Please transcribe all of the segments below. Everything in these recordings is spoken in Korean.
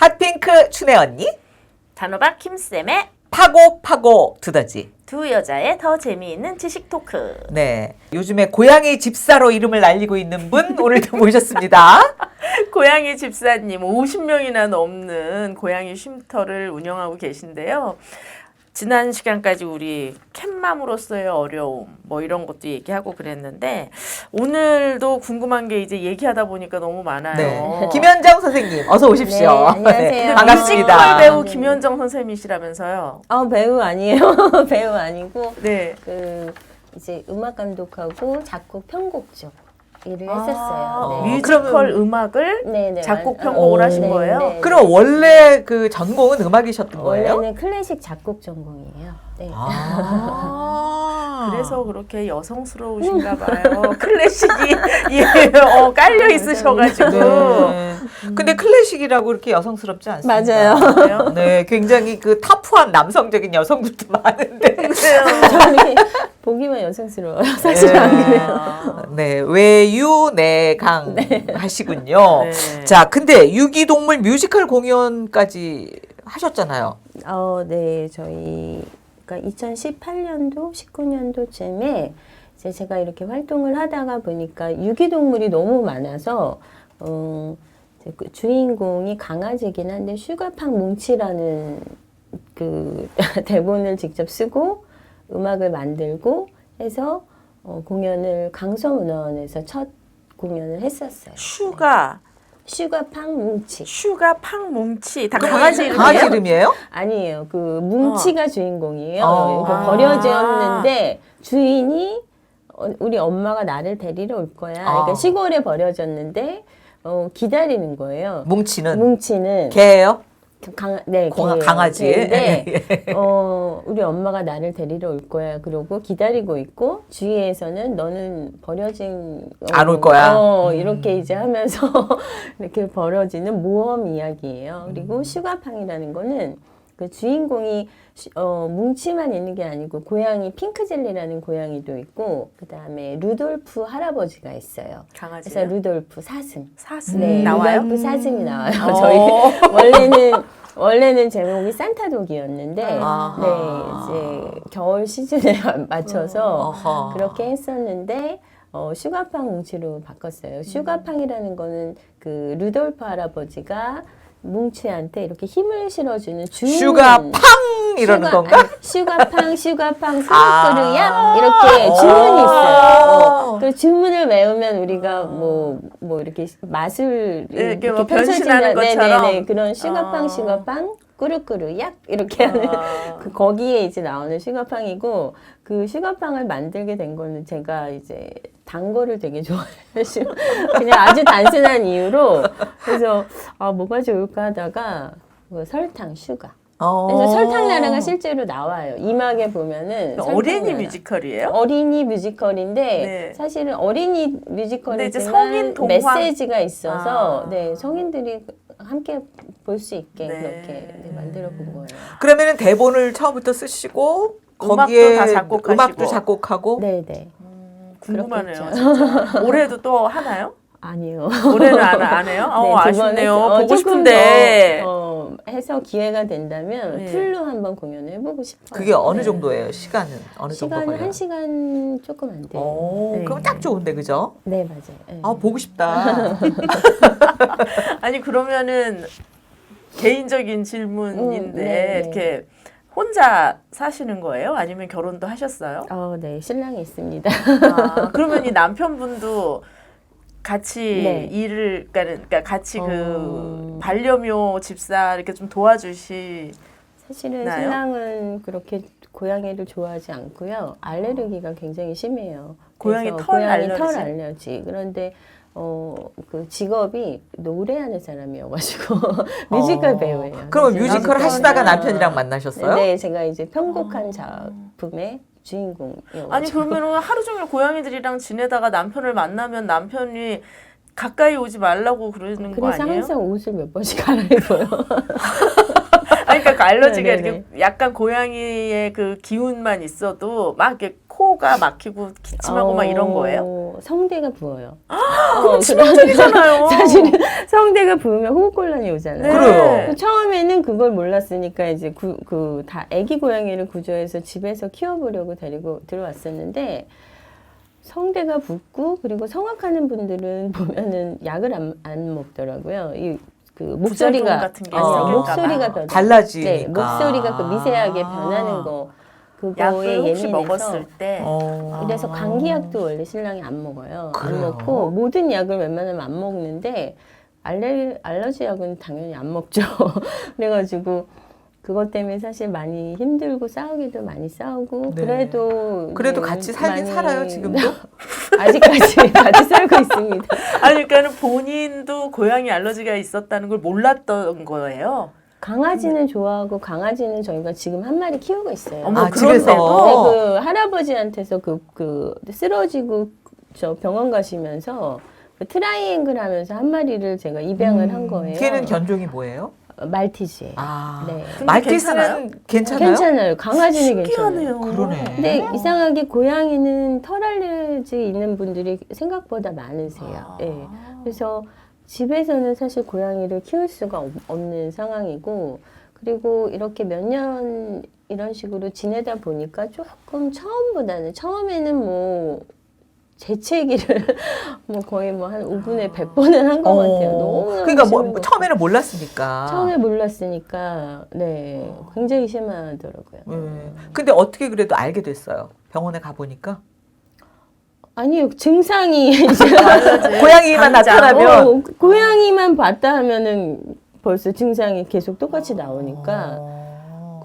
핫핑크 춘혜 언니, 단호박 김쌤의 파고 두더지. 두 여자의 더 재미있는 지식 토크. 네, 요즘에 고양이 집사로 이름을 날리고 있는 분 오늘도 모셨습니다. 고양이 집사님 50명이나 넘는 고양이 쉼터를 운영하고 계신데요. 지난 시간까지 우리 캣맘으로서의 어려움 뭐 이런 것도 얘기하고 그랬는데 오늘도 궁금한 게 이제 얘기하다 보니까 너무 많아요. 네, 김현정 선생님 어서 오십시오. 네, 안녕하세요. 네, 반갑습니다. 뮤지컬 배우 김현정 선생님이시라면서요? 배우 아니에요. 배우 아니고 네. 이제 음악 감독하고 작곡 편곡 쪽 일을 했었어요. 네. 뮤지컬 음악을 네, 작곡 편곡을 하신 네, 거예요? 네. 그럼 원래 그 전공은 음악이셨던 거예요? 원래는 클래식 작곡 전공이에요. 네. 그래서 그렇게 여성스러우신가 봐요. 클래식이 깔려 있으셔가지고. 네. 근데 클래식이라고 이렇게 여성스럽지 않습니다. 맞아요. 네, 굉장히 그 터프한 남성적인 여성들도 많은데. 저는 보기만 여성스러워요. 사실 안 그래요. 네, 외유내강 하시군요. 네. 자, 근데 유기동물 뮤지컬 공연까지 하셨잖아요. 네, 저희가 2018년도, 19년도쯤에 이제 제가 이렇게 활동을 하다가 보니까 유기동물이 너무 많아서 이제 그 주인공이 강아지긴 한데 슈가팡 뭉치라는 그 대본을 직접 쓰고 음악을 만들고 해서 공연을 강서문화원에서 첫 공연을 했었어요. 슈가팡 뭉치. 슈가팡 뭉치. 다 강아지 이름이에요? 강아지 이름이에요? 아니에요. 그 뭉치가 주인공이에요. 어. 그 버려졌는데 주인이 우리 엄마가 나를 데리러 올 거야. 그러니까 시골에 버려졌는데 기다리는 거예요. 뭉치는 개예요? 네, 강아지. 근데 우리 엄마가 나를 데리러 올 거야. 그러고 기다리고 있고 주위에서는 너는 버려진 안 올 거야. 이렇게 이제 하면서 이렇게 벌어지는 모험 이야기예요. 그리고 슈가팡이라는 거는 그 주인공이 뭉치만 있는 게 아니고 고양이 핑크젤리라는 고양이도 있고 그 다음에 루돌프 할아버지가 있어요. 강아지. 그래서 루돌프 사슴. 네, 나와요? 루돌프 사슴이 나와요. 저희 원래는 제목이 산타독이었는데 네, 이제 겨울 시즌에 맞춰서 그렇게 했었는데 슈가팡 뭉치로 바꿨어요. 슈가팡이라는 거는 그 루돌프 할아버지가 뭉치한테 이렇게 힘을 실어주는 주문. 슈가팡 이러는 건가? 슈가팡 수루꾸루야 이렇게 주문이 있어요. 그 주문을 외우면 우리가 뭐 이렇게 맛을 이렇게 뭐 변신하는 것처럼 네네네 그런 슈가팡 꾸루꾸루약 이렇게 하는 거기에 이제 나오는 슈가팡이고 그 슈가팡을 만들게 된 거는 제가 이제 단 거를 되게 좋아해요. 그냥 아주 단순한 이유로 그래서 뭐가 좋을까 하다가 설탕 슈가. 그래서 설탕나라가 실제로 나와요. 이막에 보면은 어린이 뮤지컬이에요? 어린이 뮤지컬인데 네. 사실은 어린이 뮤지컬이지만 성인 동화 메시지가 있어서 네, 성인들이 함께 볼 수 있게 그렇게 만들어 본 거예요. 그러면은 대본을 처음부터 쓰시고 음악도 거기에 다 작곡하시고. 음악도 작곡하고 네네. 궁금하네요. 진짜. 올해도 또 하나요? 아니요. 올해는 안 해요? 네, 아쉽네요. 보고 조금 싶은데. 더 해서 기회가 된다면 네. 풀로 한번 공연을 해보고 싶어요. 그게 어느 네. 정도예요? 시간은 어느 정도 시간은 걸려요? 1시간 조금 안 돼요. 네. 그럼 딱 좋은데 그죠? 네, 맞아요. 네. 보고 싶다. 아니 그러면은 개인적인 질문인데 네. 이렇게 혼자 사시는 거예요? 아니면 결혼도 하셨어요? 네, 신랑이 있습니다. 그러면 이 남편분도 같이 네. 일을 그러니까 같이 그 반려묘 집사 이렇게 좀 도와주시. 사실은 나요? 신랑은 그렇게 고양이를 좋아하지 않고요. 알레르기가 굉장히 심해요. 고양이 그래서 털 고양이 알러지? 털 알러지. 그런데 그 직업이 노래하는 사람이어가지고 뮤지컬 배우예요. 그러면 그래서 뮤지컬 하시다가 남편이랑 만나셨어요? 네, 제가 이제 편곡한 작품의 주인공이어가지고. 아니 그러면 하루 종일 고양이들이랑 지내다가 남편을 만나면 남편이 가까이 오지 말라고 그러는 거 그래서 아니에요? 항상 옷을 몇 번씩 갈아입어요. 아니 그러니까 그 알러지가 네네네. 이렇게 약간 고양이의 그 기운만 있어도 막 이렇게 코가 막히고 기침하고 막 이런 거예요? 성대가 부어요. 그럼 치명적이잖아요. 사실은 성대가 부으면 호흡곤란이 오잖아요. 그래요. 처음에는 그걸 몰랐으니까 이제 다 아기 고양이를 구조해서 집에서 키워보려고 데리고 들어왔었는데 성대가 붓고 그리고 성악하는 분들은 보면은 약을 안 먹더라고요. 그 목소리가 같은 게 아니요, 생길까 목소리가 봐. 달라지니까. 네, 목소리가 그 미세하게 변하는 거 그거에 약을 혹시 예민해서 먹었을 때 그래서 감기약도 원래 신랑이 안 먹어요. 그래요? 안 먹고 모든 약을 웬만하면 안 먹는데 알러지 약은 당연히 안 먹죠. 그래가지고 그것 때문에 사실 많이 힘들고 싸우기도 많이 싸우고 네. 그래도 그래도 이제 같이 살긴 많이 살아요, 지금도? 아직까지 같이 살고 있습니다. 아니 그러니까는 본인도 고양이 알러지가 있었다는 걸 몰랐던 거예요. 강아지는 좋아하고 강아지는 저희가 지금 한 마리 키우고 있어요. 어머, 아, 그런데도? 집에서? 네, 그 할아버지한테서 그 쓰러지고 저 병원 가시면서 그 트라이앵글 하면서 한 마리를 제가 입양을 한 거예요. 걔는 견종이 뭐예요? 말티즈예요. 아, 네. 말티즈는 괜찮아요? 괜찮아요. 강아지는 괜찮아요. 신기하네요. 그러네. 근데 이상하게 고양이는 털 알레르기 있는 분들이 생각보다 많으세요. 예. 그래서 집에서는 사실 고양이를 키울 수가 없는 상황이고 그리고 이렇게 몇 년 이런 식으로 지내다 보니까 조금 처음에는 뭐 재채기를 뭐 거의 뭐 한 5분에 100번은 한 것 같아요. 너무 그러니까 심한 것 처음에는 몰랐으니까. 처음에 몰랐으니까 네 굉장히 심하더라고요. 근데 어떻게 그래도 알게 됐어요? 병원에 가보니까? 아니요 증상이 이제 고양이만 나타나면 고양이만 봤다 하면은 벌써 증상이 계속 똑같이 나오니까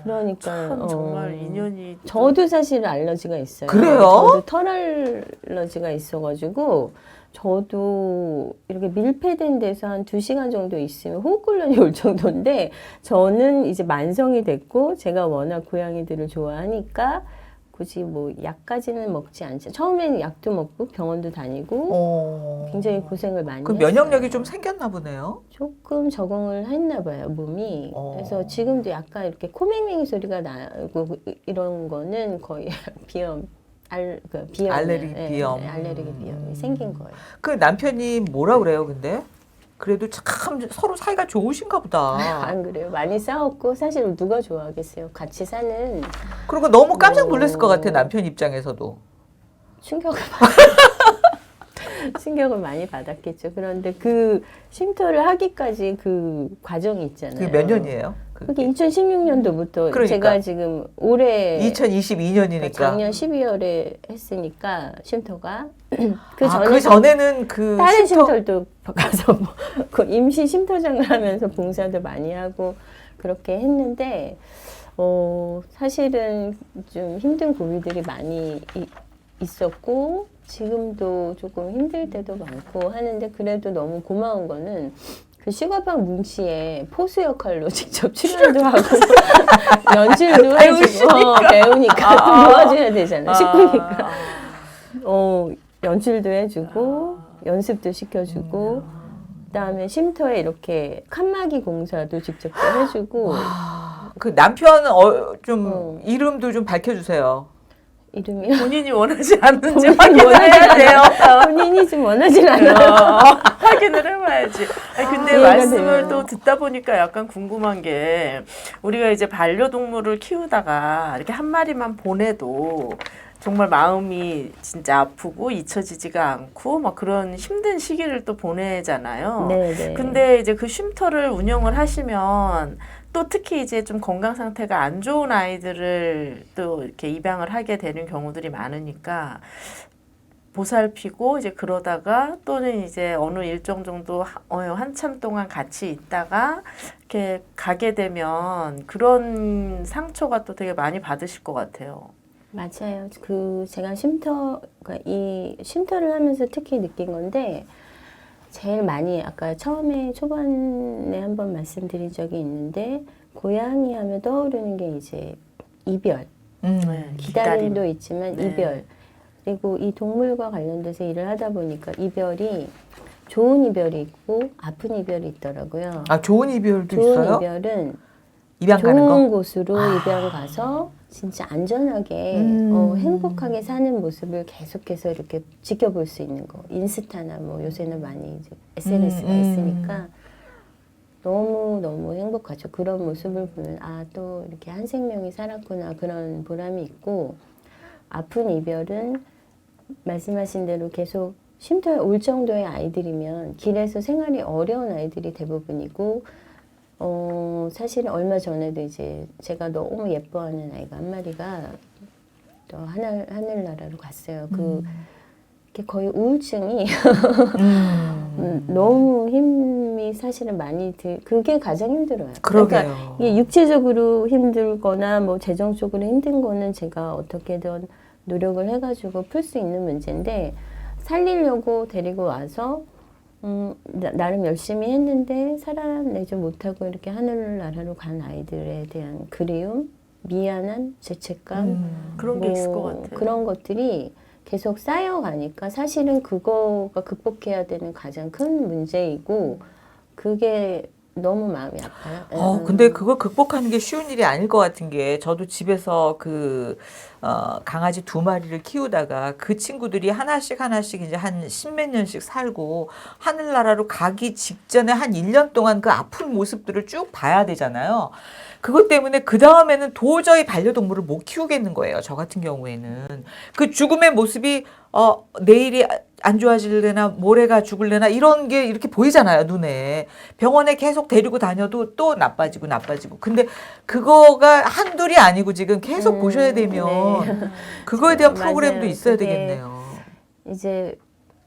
그러니까 참 정말 인연이 저도 사실 알러지가 있어요. 그래요? 저도 털 알러지가 있어가지고 저도 이렇게 밀폐된 데서 한 2시간 정도 있으면 호흡곤란이 올 정도인데 저는 이제 만성이 됐고 제가 워낙 고양이들을 좋아하니까 굳이 뭐 약까지는 먹지 않죠. 처음에는 약도 먹고 병원도 다니고 굉장히 고생을 많이 그 했어요. 면역력이 좀 생겼나 보네요. 조금 적응을 했나 봐요, 몸이. 그래서 지금도 약간 이렇게 코맹맹이 소리가 나고 이런 거는 거의 비염, 비염. 알레르기 비염. 네, 알레르기 비염이 생긴 거예요. 그 남편이 뭐라 그래요, 근데? 그래도 참 서로 사이가 좋으신가 보다. 안 그래요? 많이 싸웠고 사실 누가 좋아하겠어요? 같이 사는 그리고 너무 깜짝 놀랐을 것 같아, 남편 입장에서도. 충격을 많이 받았겠죠. 그런데 그 쉼터를 하기까지 그 과정이 있잖아요. 그게 몇 년이에요? 그게 2016년도부터 그러니까. 제가 지금 올해 2022년이니까. 작년 12월에 했으니까 쉼터가 그 전에는 그 다른 쉼터도 가서 그 임시 쉼터장을 하면서 봉사도 많이 하고 그렇게 했는데 사실은 좀 힘든 고민들이 많이 있었고 지금도 조금 힘들 때도 많고 하는데 그래도 너무 고마운 거는 그 시가방 뭉치에 포수 역할로 직접 출연도 하고 연출도 해주고 배우니까 또 도와줘야 되잖아 식구니까 연출도 해주고 연습도 시켜주고 그다음에 쉼터에 이렇게 칸막이 공사도 직접 해주고 그 남편 좀 이름도 좀 밝혀주세요. 이름이요? 본인이 원하지 않는지 확인해야 돼요. 본인이 좀 원하진 않아요. 확인을 해봐야지. 아니, 근데 말씀을 또 듣다 보니까 약간 궁금한 게 우리가 이제 반려동물을 키우다가 이렇게 한 마리만 보내도 정말 마음이 진짜 아프고 잊혀지지가 않고 막 그런 힘든 시기를 또 보내잖아요. 네네. 근데 이제 그 쉼터를 운영을 하시면 또 특히 이제 좀 건강 상태가 안 좋은 아이들을 또 이렇게 입양을 하게 되는 경우들이 많으니까 보살피고 이제 그러다가 또는 이제 어느 일정 정도 한참 동안 같이 있다가 이렇게 가게 되면 그런 상처가 또 되게 많이 받으실 것 같아요. 맞아요. 제가 이 쉼터를 하면서 특히 느낀 건데 제일 많이 아까 초반에 한번 말씀드린 적이 있는데 고양이 하면 떠오르는 게 이제 이별, 기다림도 있지만 네. 이별 그리고 이 동물과 관련돼서 일을 하다 보니까 이별이 좋은 이별이 있고 아픈 이별이 있더라고요. 좋은 이별도 좋은 있어요? 이별은 입양 가는 좋은 거? 곳으로 입양 가서 진짜 안전하게 행복하게 사는 모습을 계속해서 이렇게 지켜볼 수 있는 거. 인스타나 뭐 요새는 많이 이제 SNS가 있으니까 너무 행복하죠. 그런 모습을 보면 아, 또 이렇게 한 생명이 살았구나 그런 보람이 있고 아픈 이별은 말씀하신 대로 계속 쉼터에 올 정도의 아이들이면 길에서 생활이 어려운 아이들이 대부분이고 사실은 얼마 전에도 이제 제가 너무 예뻐하는 아이가 한 마리가 또 하늘나라로 갔어요. 그게 거의 우울증이 너무 힘이 사실은 많이 그게 가장 힘들어요. 그러게요. 그러니까 이게 육체적으로 힘들거나 뭐 재정적으로 힘든 거는 제가 어떻게든 노력을 해가지고 풀 수 있는 문제인데 살리려고 데리고 와서 나름 열심히 했는데 살아내지 못하고 이렇게 하늘나라로 간 아이들에 대한 그리움, 미안한 죄책감 그런 게 있을 것 같아요. 그런 것들이 계속 쌓여가니까 사실은 그거가 극복해야 되는 가장 큰 문제이고 그게 너무 마음이 아파요. 근데 그걸 극복하는 게 쉬운 일이 아닐 것 같은 게 저도 집에서 강아지 2마리를 키우다가 그 친구들이 하나씩 이제 한 10몇 년씩 살고 하늘나라로 가기 직전에 한 1년 동안 그 아픈 모습들을 쭉 봐야 되잖아요. 그것 때문에 그 다음에는 도저히 반려동물을 못 키우겠는 거예요. 저 같은 경우에는. 그 죽음의 모습이 내일이 안 좋아질래나 모레가 죽을래나 이런 게 이렇게 보이잖아요. 눈에. 병원에 계속 데리고 다녀도 또 나빠지고. 근데 그거가 한둘이 아니고 지금 계속 보셔야 되면 네. 그거에 대한 맞아요. 프로그램도 있어야 그게 되겠네요. 이제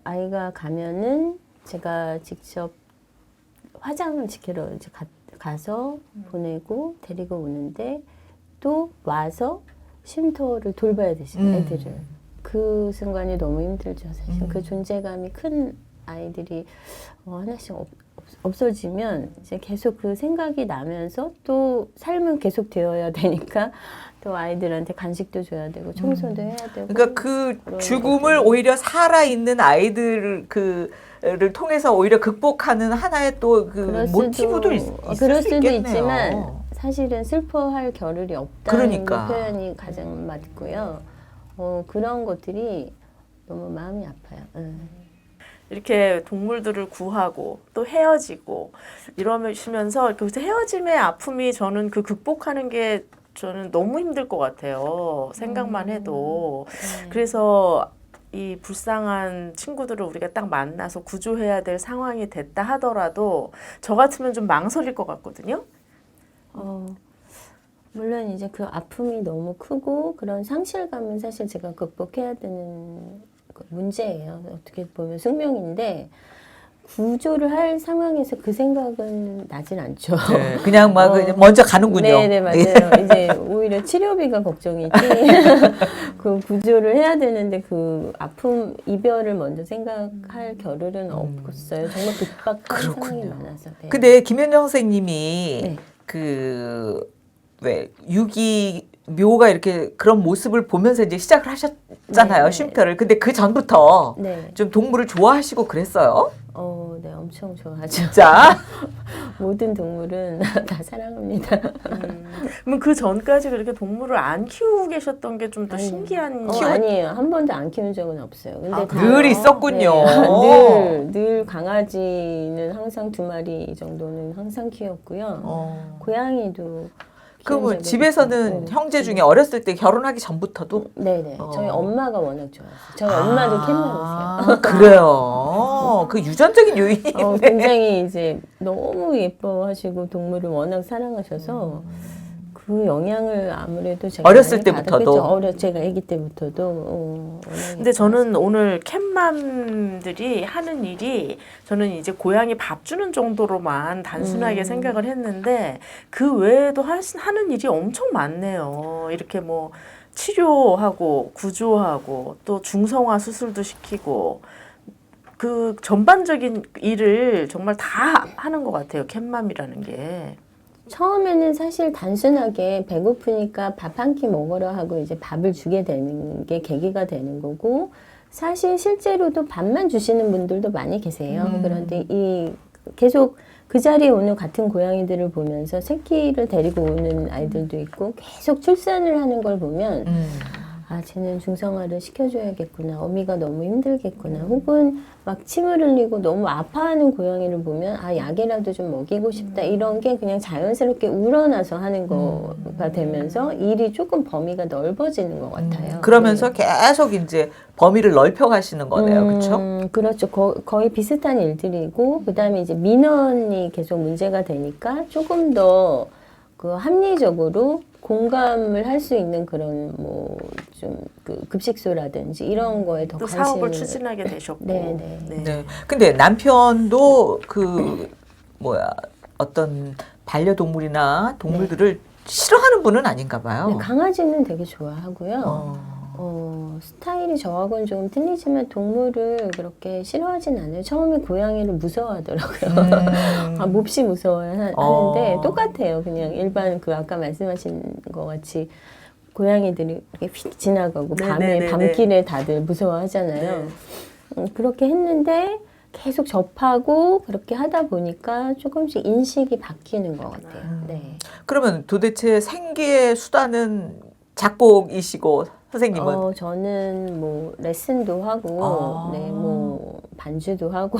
아이가 가면은 제가 직접 화장을 지키러 이제 가서 보내고 데리고 오는데 또 와서 쉼터를 돌봐야 되죠, 애들을. 그 순간이 너무 힘들죠, 사실. 그 존재감이 큰 아이들이 하나씩 없어지면 이제 계속 그 생각이 나면서 또 삶은 계속 되어야 되니까 또 아이들한테 간식도 줘야 되고 청소도 해야 되고. 그러니까 그 죽음을 오히려 살아있는 아이들을 를 통해서 오히려 극복하는 하나의 또 그 모티브도 있을 그럴 수 수도 있겠네요. 있지만 사실은 슬퍼할 겨를이 없다는 그러니까. 그 표현이 가장 맞고요. 그런 것들이 너무 마음이 아파요. 이렇게 동물들을 구하고 또 헤어지고 이러시면서 그 헤어짐의 아픔이 저는 그 극복하는 게 저는 너무 힘들 것 같아요. 생각만 해도. 그래서 이 불쌍한 친구들을 우리가 딱 만나서 구조해야 될 상황이 됐다 하더라도 저 같으면 좀 망설일 것 같거든요. 물론 이제 그 아픔이 너무 크고 그런 상실감은 사실 제가 극복해야 되는 문제예요. 어떻게 보면 숙명인데 구조를 할 상황에서 그 생각은 나진 않죠. 네, 그냥 막 먼저 가는군요. 네, 맞아요. 이제 오히려 치료비가 걱정이지. 그 구조를 해야 되는데 그 아픔, 이별을 먼저 생각할 겨를은 없었어요. 정말 급박한 상황이 많아서. 네. 근데 김현정 선생님이 네. 유기묘가 이렇게 그런 모습을 보면서 이제 시작을 하셨잖아요. 네. 쉼터를. 근데 그 전부터 네. 좀 동물을 좋아하시고 그랬어요? 네, 엄청 좋아하죠. 진짜? 모든 동물은 다 사랑합니다. 그럼 그 전까지 그렇게 동물을 안 키우고 계셨던 게 좀 더 신기한. 아니에요. 한 번도 안 키운 적은 없어요. 근데 늘 있었군요. 늘 강아지는 항상 2마리 정도는 항상 키웠고요. 고양이도. 그럼 집에서는 형제 중에 어렸을 때 결혼하기 전부터도? 네네. 저희 엄마가 워낙 좋아했어요. 저희 엄마도 캣맘이세요. 그래요. 그 유전적인 요인이 있네. 굉장히 이제 너무 예뻐하시고 동물을 워낙 사랑하셔서 그 영향을 아무래도 제가 어렸을 많이 때부터도? 받았겠죠. 제가 아기 때부터도. 근데 저는 오늘 캣맘들이 하는 일이 저는 이제 고양이 밥 주는 정도로만 단순하게 생각을 했는데 그 외에도 하는 일이 엄청 많네요. 이렇게 뭐 치료하고 구조하고 또 중성화 수술도 시키고 그 전반적인 일을 정말 다 하는 것 같아요. 캣맘이라는 게. 처음에는 사실 단순하게 배고프니까 밥 한 끼 먹으러 하고 이제 밥을 주게 되는 게 계기가 되는 거고 사실 실제로도 밥만 주시는 분들도 많이 계세요. 그런데 이 계속 그 자리에 오는 같은 고양이들을 보면서 새끼를 데리고 오는 아이들도 있고 계속 출산을 하는 걸 보면 아, 쟤는 중성화를 시켜줘야겠구나. 어미가 너무 힘들겠구나. 혹은 막 침을 흘리고 너무 아파하는 고양이를 보면 아, 약이라도 좀 먹이고 싶다. 이런 게 그냥 자연스럽게 우러나서 하는 거가 되면서 일이 조금 범위가 넓어지는 것 같아요. 그러면서 계속 이제 범위를 넓혀 가시는 거네요. 그렇죠? 그렇죠. 거의 비슷한 일들이고 그다음에 이제 민원이 계속 문제가 되니까 조금 더 그 합리적으로 공감을 할 수 있는 그런 뭐 좀 그 급식소라든지 이런 거에 더 또 관심을 사업을 추진하게 되셨고. 네. 네. 근데 남편도 그 뭐야 어떤 반려동물이나 동물들을 싫어하는 분은 아닌가 봐요. 네, 강아지는 되게 좋아하고요. 어. 스타일이 저하고는 조금 틀리지만 동물을 그렇게 싫어하진 않아요. 처음에 고양이를 무서워하더라고요. 아, 몹시 무서워하는데 똑같아요. 그냥 일반 그 아까 말씀하신 것 같이 고양이들이 이렇게 휙 지나가고 밤에 밤길에 다들 무서워하잖아요. 그렇게 했는데 계속 접하고 그렇게 하다 보니까 조금씩 인식이 바뀌는 것 같아요. 네. 그러면 도대체 생계의 수단은 작곡이시고 선생님은? 저는 뭐 레슨도 하고, 네, 뭐 반주도 하고.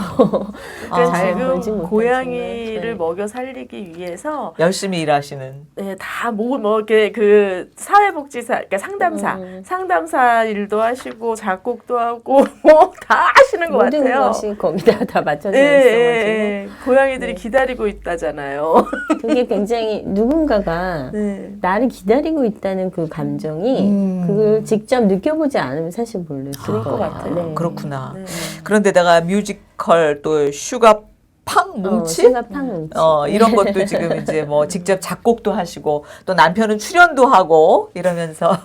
그러니까 벌지 지금 못하지만, 고양이를 네. 먹여 살리기 위해서 열심히 일하시는. 네, 뭐 이렇게 그 사회복지사, 그러니까 상담사 일도 하시고 작곡도 하고 뭐 다 하시는 것 모든 같아요. 것이 거기다 다 맞춰져 예, 있어가지고. 예. 고양이들이 네. 기다리고 있다잖아요. 그게 굉장히 누군가가 네. 나를 기다리고 있다는 그 감정이 그걸 직접 느껴보지 않으면 사실 모를 그럴 것 거예요. 같아요. 네. 그렇구나. 네. 그런데다가 뮤지컬 또 슈가팡 뭉치? 싱가팡 뭉치. 이런 것도 지금 이제 뭐 직접 작곡도 하시고 또 남편은 출연도 하고 이러면서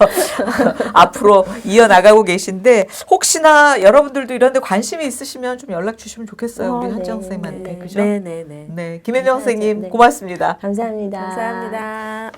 앞으로 이어나가고 계신데 혹시나 여러분들도 이런 데 관심이 있으시면 좀 연락 주시면 좋겠어요. 우리 네. 한정 선생님한테. 네. 그죠? 네네네. 네. 김현정 선생님 네. 고맙습니다. 감사합니다. 감사합니다.